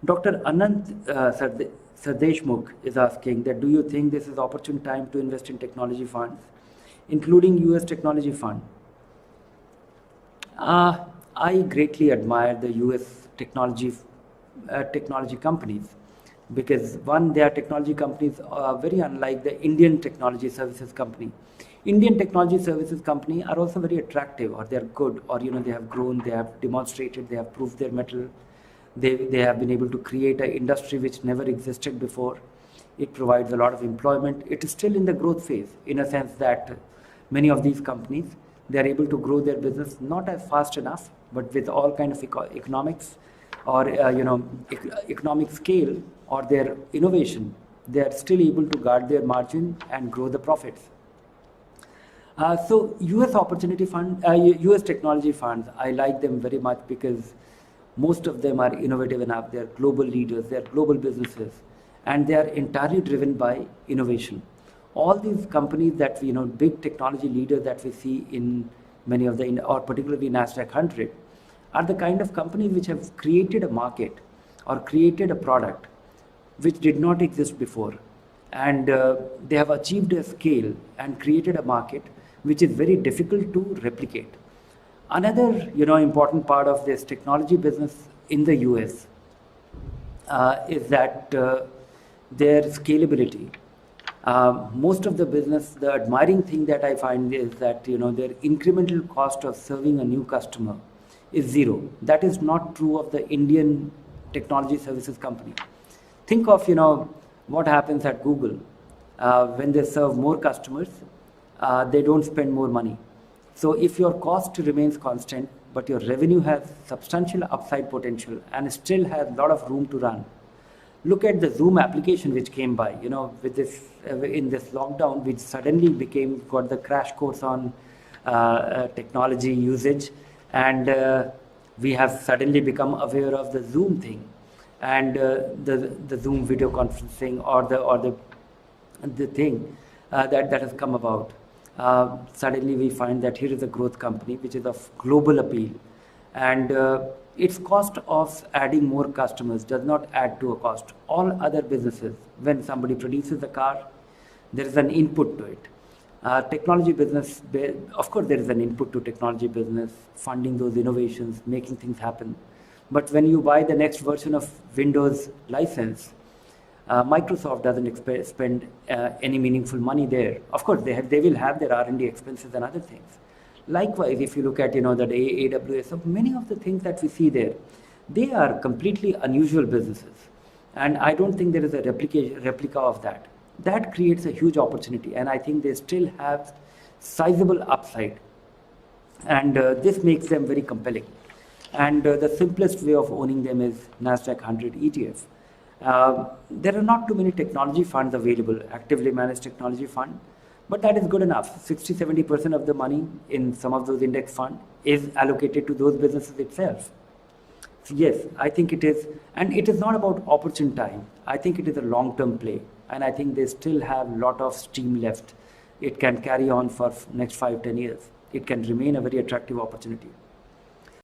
Dr. Anant Sardeshmukh is asking that, do you think this is opportune time to invest in technology funds, including US technology fund? I greatly admire the US technology companies because one, they are technology companies very unlike the Indian technology services company. Indian technology services company are also very attractive, or they are good, or they have grown, they have demonstrated, they have proved their mettle. They have been able to create an industry which never existed before. It provides a lot of employment. It is still in the growth phase, in a sense that many of these companies, they are able to grow their business not as fast enough, but with all kind of economics or economic scale or their innovation, they are still able to guard their margin and grow the profits. So US opportunity fund, US technology funds, I like them very much because most of them are innovative enough. They are global leaders, they are global businesses, and they are entirely driven by innovation. All these companies that we, big technology leaders that we see in many of the, or particularly NASDAQ 100, are the kind of companies which have created a market or created a product which did not exist before. And they have achieved a scale and created a market which is very difficult to replicate. Another, important part of this technology business in the US is that their scalability. Most of the business, the admiring thing that I find is that, their incremental cost of serving a new customer is zero. That is not true of the Indian technology services company. Think of, what happens at Google. When they serve more customers, they don't spend more money. So if your cost remains constant, but your revenue has substantial upside potential and still has a lot of room to run. Look at the Zoom application which came by, with this in this lockdown, which suddenly got the crash course on technology usage, and we have suddenly become aware of the Zoom thing, and the Zoom video conferencing or the thing that has come about. Suddenly we find that here is a growth company which is of global appeal, and its cost of adding more customers does not add to a cost. All other businesses, when somebody produces a car, there is an input to it. Technology business, of course there is an input to technology business, funding those innovations, making things happen. But when you buy the next version of Windows license, Microsoft doesn't spend any meaningful money there. Of course, they will have their R&D expenses and other things. Likewise, if you look at the AWS, so many of the things that we see there, they are completely unusual businesses, and I don't think there is a replica of that. That creates a huge opportunity, and I think they still have sizable upside, and this makes them very compelling. And the simplest way of owning them is NASDAQ 100 ETF. There are not too many technology funds available, actively managed technology fund, but that is good enough. 60-70% of the money in some of those index funds is allocated to those businesses itself. So yes, I think it is, and it is not about opportune time. I think it is a long-term play, and I think they still have a lot of steam left. It can carry on for next 5-10 years. It can remain a very attractive opportunity.